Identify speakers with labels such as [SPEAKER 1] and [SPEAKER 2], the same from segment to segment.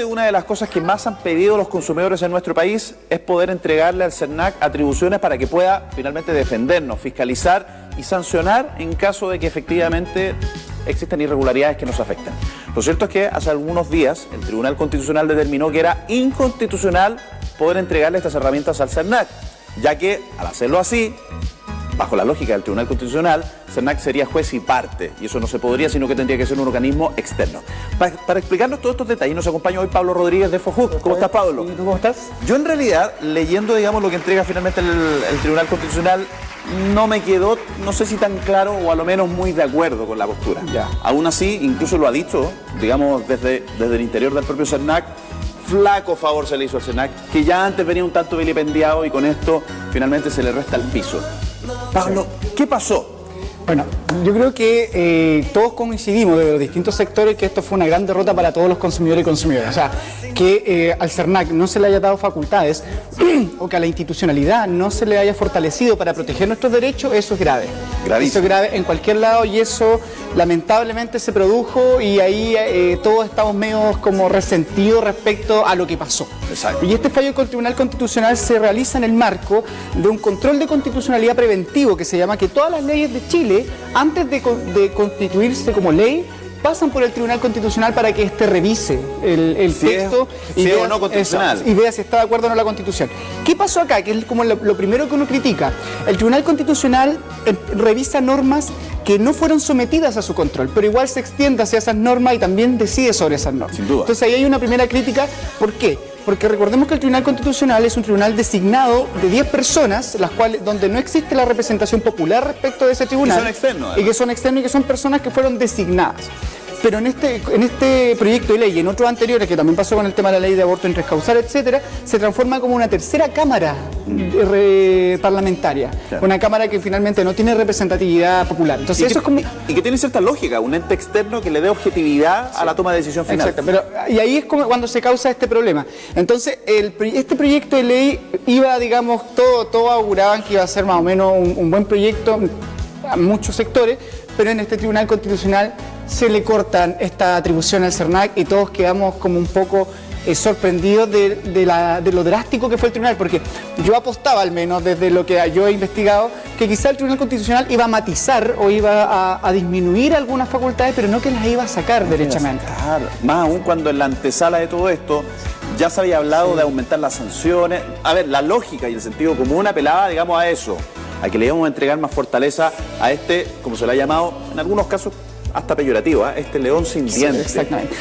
[SPEAKER 1] Finalmente, una de las cosas que más han pedido los consumidores en nuestro país es poder entregarle al CERNAC atribuciones para que pueda finalmente defendernos, fiscalizar y sancionar en caso de que efectivamente existen irregularidades que nos afecten. Lo cierto es que hace algunos días el Tribunal Constitucional determinó que era inconstitucional poder entregarle estas herramientas al CERNAC, ya que al hacerlo así, bajo la lógica del Tribunal Constitucional, CERNAC sería juez y parte, y eso no se podría, sino que tendría que ser un organismo externo. Para explicarnos todos estos detalles, nos acompaña hoy Pablo Rodríguez de FOJUC. ¿Cómo estás, Pablo?
[SPEAKER 2] ¿Y tú cómo estás?
[SPEAKER 1] Yo en realidad, leyendo, digamos, lo que entrega finalmente el Tribunal Constitucional, no me quedó, no sé si tan claro o a lo menos muy de acuerdo con la postura.
[SPEAKER 2] Ya.
[SPEAKER 1] Aún así, incluso lo ha dicho, digamos, desde el interior del propio CERNAC, flaco favor se le hizo al CERNAC, que ya antes venía un tanto vilipendiado y con esto finalmente se le resta el piso. Pablo, ¿qué pasó?
[SPEAKER 2] Bueno, yo creo que todos coincidimos desde los distintos sectores que esto fue una gran derrota para todos los consumidores y consumidoras. O sea, que al CERNAC no se le haya dado facultades o que a la institucionalidad no se le haya fortalecido para proteger nuestros derechos, eso es grave.
[SPEAKER 1] Gravísimo.
[SPEAKER 2] Eso es grave en cualquier lado y eso lamentablemente se produjo y ahí todos estamos medio como resentidos respecto a lo que pasó.
[SPEAKER 1] Exacto.
[SPEAKER 2] Y este fallo del Tribunal Constitucional se realiza en el marco de un control de constitucionalidad preventivo que se llama que todas las leyes de Chile, antes de constituirse como ley, pasan por el Tribunal Constitucional para que éste revise el texto y vea,
[SPEAKER 1] o no constitucional.
[SPEAKER 2] y vea si está de acuerdo o no la Constitución. ¿Qué pasó acá? Que es como lo primero que uno critica. El Tribunal Constitucional revisa normas que no fueron sometidas a su control, pero igual se extiende hacia esas normas y también decide sobre esas normas.
[SPEAKER 1] Sin duda.
[SPEAKER 2] Entonces ahí hay una primera crítica. ¿Por qué? Porque recordemos que el Tribunal Constitucional es un tribunal designado de 10 personas, las cuales, donde no existe la representación popular respecto de ese tribunal.
[SPEAKER 1] Que son externos.
[SPEAKER 2] Y que son externos y que son personas que fueron designadas. Pero en este proyecto de ley y en otros anteriores, que también pasó con el tema de la ley de aborto en causal, etcétera, se transforma como una tercera cámara parlamentaria. Claro. Una cámara que finalmente no tiene representatividad popular. Entonces eso es como...
[SPEAKER 1] Y que tiene cierta lógica, un ente externo que le dé objetividad a la toma de decisión final.
[SPEAKER 2] Exacto, pero y ahí es como cuando se causa este problema. Entonces, este proyecto de ley iba, digamos, todo auguraban que iba a ser más o menos un buen proyecto a muchos sectores, pero en este Tribunal Constitucional se le cortan esta atribución al CERNAC y todos quedamos como un poco sorprendidos de lo drástico que fue el tribunal, porque yo apostaba, al menos desde lo que yo he investigado, que quizá el Tribunal Constitucional iba a matizar o iba a disminuir algunas facultades, pero no que las iba a sacar derechamente.
[SPEAKER 1] Más aún cuando en la antesala de todo esto ya se había hablado de aumentar las sanciones. A ver, la lógica y el sentido común apelaba, digamos, a eso, a que le íbamos a entregar más fortaleza a este, como se le ha llamado, en algunos casos hasta peyorativo, este león sin dientes.
[SPEAKER 2] Sí, exactamente.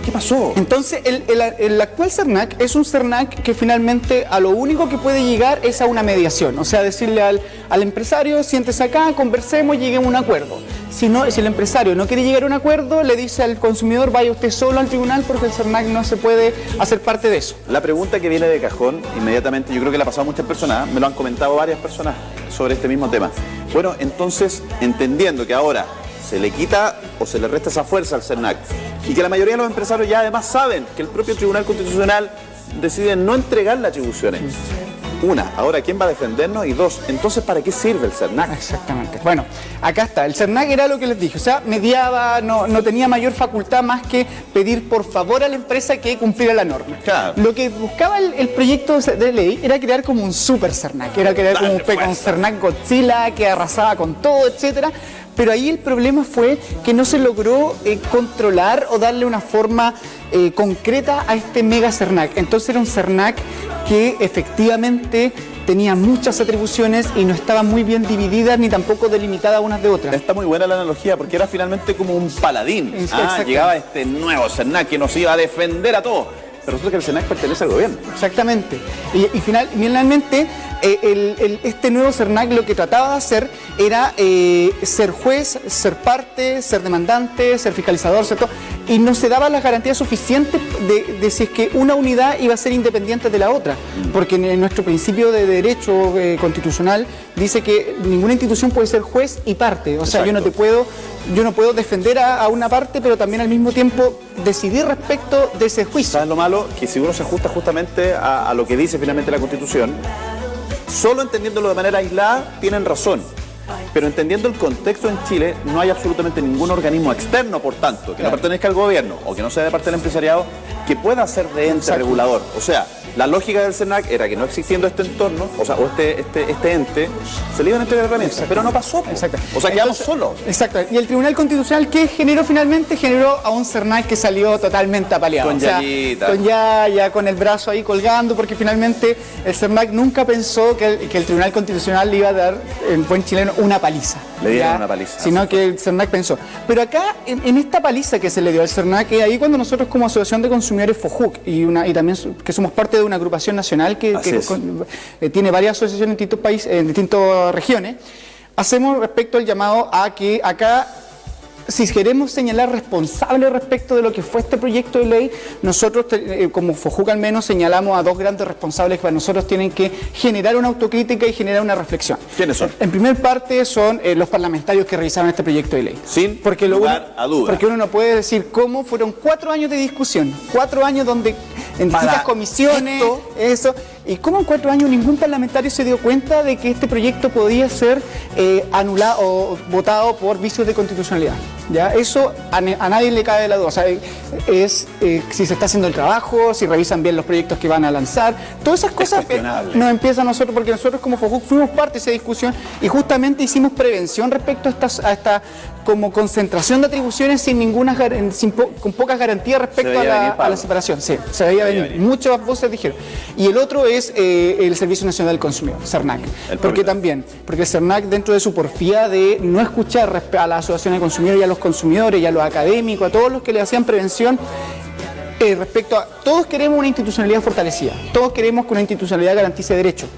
[SPEAKER 1] ¿Qué pasó?
[SPEAKER 2] Entonces, el actual CERNAC es un CERNAC que finalmente a lo único que puede llegar es a una mediación. O sea, decirle al empresario, siéntese acá, conversemos, lleguemos a un acuerdo. Si el empresario no quiere llegar a un acuerdo, le dice al consumidor, vaya usted solo al tribunal porque el CERNAC no se puede hacer parte de eso.
[SPEAKER 1] La pregunta que viene de cajón, inmediatamente, yo creo que la ha pasado a muchas personas, me lo han comentado varias personas sobre este mismo tema. Bueno, entonces, entendiendo que ahora se le quita o se le resta esa fuerza al CERNAC y que la mayoría de los empresarios ya además saben que el propio Tribunal Constitucional decide no entregarle atribuciones. Una, ahora ¿quién va a defendernos? Y dos, entonces ¿para qué sirve el CERNAC?
[SPEAKER 2] Exactamente. Bueno, acá está. El CERNAC era lo que les dije, o sea, mediaba, no tenía mayor facultad más que pedir por favor a la empresa que cumpliera la norma.
[SPEAKER 1] Claro.
[SPEAKER 2] Lo que buscaba el proyecto de ley era crear como un super CERNAC, era crear como un CERNAC Godzilla que arrasaba con todo, etcétera. Pero ahí el problema fue que no se logró controlar o darle una forma concreta a este mega CERNAC. Entonces era un CERNAC que efectivamente tenía muchas atribuciones y no estaba muy bien divididas ni tampoco delimitadas unas de otras.
[SPEAKER 1] Está muy buena la analogía porque era finalmente como un paladín. Llegaba este nuevo CERNAC que nos iba a defender a todos. Pero resulta que el CERNAC pertenece al gobierno.
[SPEAKER 2] Exactamente. Y finalmente, este nuevo CERNAC lo que trataba de hacer era ser juez, ser parte, ser demandante, ser fiscalizador, ¿cierto? Y no se daban las garantías suficientes de si es que una unidad iba a ser independiente de la otra. Porque en nuestro principio de derecho constitucional dice que ninguna institución puede ser juez y parte. O sea, yo no puedo defender a una parte, pero también al mismo tiempo decidir respecto de ese juicio.
[SPEAKER 1] ¿Sabes lo malo? Que si uno se ajusta justamente a lo que dice finalmente la Constitución, solo entendiéndolo de manera aislada, tienen razón. pero entendiendo el contexto en Chile, no hay absolutamente ningún organismo externo, por tanto, que no pertenezca al gobierno o que no sea de parte del empresariado, que pueda ser de ente regulador. O sea, la lógica del CERNAC era que no existiendo este entorno, o sea, este ente, se le iban a entregar herramientas, pero no pasó.
[SPEAKER 2] Exacto.
[SPEAKER 1] O sea, quedamos solos.
[SPEAKER 2] Exacto. Y el Tribunal Constitucional, ¿qué generó finalmente? Generó a un CERNAC que salió totalmente apaleado.
[SPEAKER 1] Con Yayita.
[SPEAKER 2] Ya con el brazo ahí colgando, porque finalmente el CERNAC nunca pensó que el Tribunal Constitucional le iba a dar, en buen chileno, una paliza.
[SPEAKER 1] Le dieron una paliza.
[SPEAKER 2] Sino que el CERNAC pensó. Pero acá, en esta paliza que se le dio al CERNAC, ahí cuando nosotros como Asociación de Consumidores FOJUC y también que somos parte de una agrupación nacional que tiene varias asociaciones en distintos países, en distintas regiones, hacemos respecto al llamado a que acá, si queremos señalar responsables respecto de lo que fue este proyecto de ley, nosotros como FOJUC al menos señalamos a dos grandes responsables que para nosotros tienen que generar una autocrítica y generar una reflexión.
[SPEAKER 1] ¿Quiénes son?
[SPEAKER 2] En primer parte son los parlamentarios que revisaron este proyecto de ley.
[SPEAKER 1] Sin lugar a duda.
[SPEAKER 2] Porque uno no puede decir cómo fueron 4 años de discusión, 4 años donde en distintas comisiones, y cómo en 4 años ningún parlamentario se dio cuenta de que este proyecto podía ser anulado o votado por vicios de constitucionalidad. ¿Ya? Eso a nadie le cabe la duda. O sea, si se está haciendo el trabajo, si revisan bien los proyectos que van a lanzar, todas esas cosas nos empiezan a nosotros, porque nosotros como FOJUC fuimos parte de esa discusión y justamente hicimos prevención respecto a esta como concentración de atribuciones con pocas garantías respecto a la separación. Sí, se veía venir. Muchas voces dijeron. Y el otro es el Servicio Nacional del Consumidor, CERNAC. Porque el CERNAC, dentro de su porfía de no escuchar a la Asociación de Consumidores y a los consumidores y a los académicos, a todos los que le hacían prevención, respecto a todos queremos una institucionalidad fortalecida, todos queremos que una institucionalidad garantice derechos,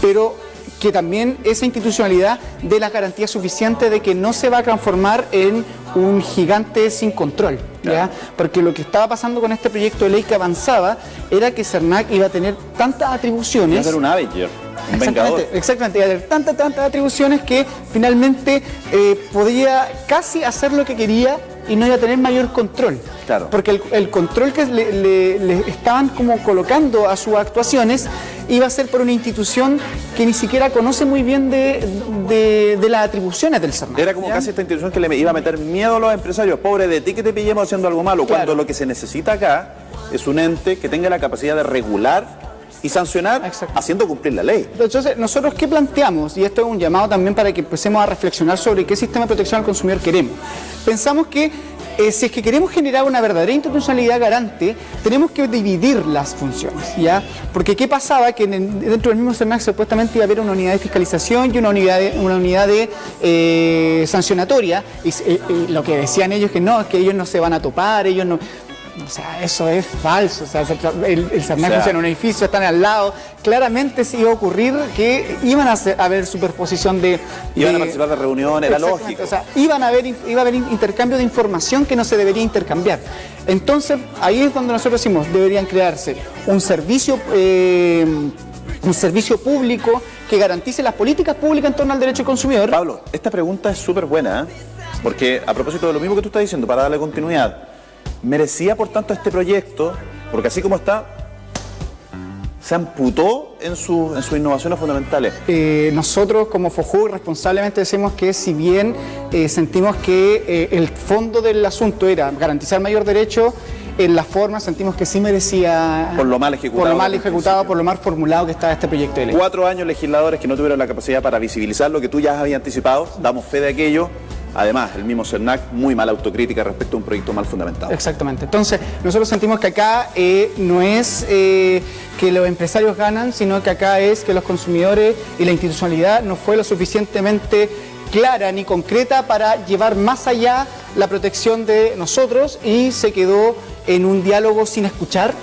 [SPEAKER 2] pero que también esa institucionalidad dé las garantías suficientes de que no se va a transformar en un gigante sin control, ¿ya? Claro. Porque lo que estaba pasando con este proyecto de ley que avanzaba era que CERNAC iba a tener tantas atribuciones.
[SPEAKER 1] Iba a ser un Avenger, un vengador.
[SPEAKER 2] Exactamente, iba a tener tantas atribuciones que finalmente podía casi hacer lo que quería y no iba a tener mayor control.
[SPEAKER 1] Claro.
[SPEAKER 2] Porque el control que le estaban como colocando a sus actuaciones iba a ser por una institución que ni siquiera conoce muy bien de las atribuciones del CERNAC.
[SPEAKER 1] Era como casi esta institución que le iba a meter miedo a los empresarios. Pobre de ti que te pillemos haciendo algo malo. Claro. Cuando lo que se necesita acá es un ente que tenga la capacidad de regular y sancionar haciendo cumplir la ley.
[SPEAKER 2] Entonces, nosotros ¿qué planteamos? Y esto es un llamado también para que empecemos a reflexionar sobre qué sistema de protección al consumidor queremos. Pensamos que si es que queremos generar una verdadera institucionalidad garante, tenemos que dividir las funciones, ¿ya? Porque ¿qué pasaba? Que dentro del mismo CERNAC supuestamente iba a haber una unidad de fiscalización y una unidad de sancionatoria, y lo que decían ellos que no, es que ellos no se van a topar, ellos no... O sea, eso es falso. O sea, el CERNAC funciona en un edificio, están al lado. Claramente se iba a ocurrir que iban a haber superposición
[SPEAKER 1] iban a participar de reuniones, era lógico.
[SPEAKER 2] O sea, iba a haber intercambio de información que no se debería intercambiar. Entonces, ahí es donde nosotros decimos, deberían crearse un servicio público que garantice las políticas públicas en torno al derecho del consumidor.
[SPEAKER 1] Pablo, esta pregunta es súper buena, porque a propósito de lo mismo que tú estás diciendo, para darle continuidad, ¿merecía, por tanto, este proyecto, porque así como está, se amputó en sus innovaciones fundamentales?
[SPEAKER 2] Nosotros, como FOJUC, responsablemente decimos que si bien sentimos que el fondo del asunto era garantizar mayor derecho, en la forma sentimos que sí merecía...
[SPEAKER 1] Por lo mal ejecutado.
[SPEAKER 2] Por lo mal formulado que estaba este proyecto de ley.
[SPEAKER 1] 4 años legisladores que no tuvieron la capacidad para visibilizar lo que tú ya habías anticipado, damos fe de aquello. Además, el mismo CERNAC, muy mala autocrítica respecto a un proyecto mal fundamentado.
[SPEAKER 2] Exactamente. Entonces, nosotros sentimos que acá no es que los empresarios ganan, sino que acá es que los consumidores y la institucionalidad no fue lo suficientemente clara ni concreta para llevar más allá la protección de nosotros y se quedó en un diálogo sin escuchar,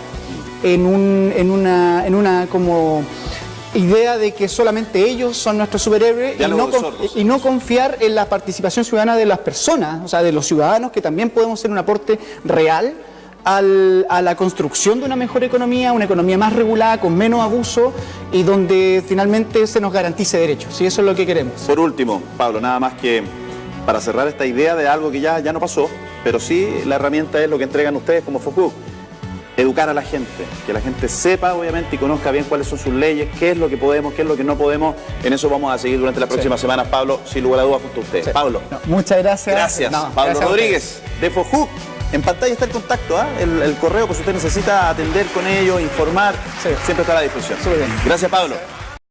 [SPEAKER 2] en una como idea de que solamente ellos son nuestros superhéroes y no confiar en la participación ciudadana de las personas, o sea, de los ciudadanos, que también podemos ser un aporte real a la construcción de una mejor economía, una economía más regulada, con menos abuso y donde finalmente se nos garantice derechos. Y eso es lo que queremos.
[SPEAKER 1] Por último, Pablo, nada más que para cerrar esta idea de algo que ya no pasó, pero sí la herramienta es lo que entregan ustedes como FOJUC. educar a la gente, que la gente sepa obviamente y conozca bien cuáles son sus leyes, qué es lo que podemos, qué es lo que no podemos. En eso vamos a seguir durante las próximas semanas, Pablo, sin lugar a dudas, junto a ustedes. Pablo.
[SPEAKER 2] Muchas gracias.
[SPEAKER 1] Gracias.
[SPEAKER 2] No,
[SPEAKER 1] Pablo
[SPEAKER 2] gracias
[SPEAKER 1] Rodríguez, de FOJUC. En pantalla está el contacto, el correo, que si usted necesita atender con ellos, informar, siempre está a la disposición.
[SPEAKER 2] Súper bien.
[SPEAKER 1] Gracias, Pablo.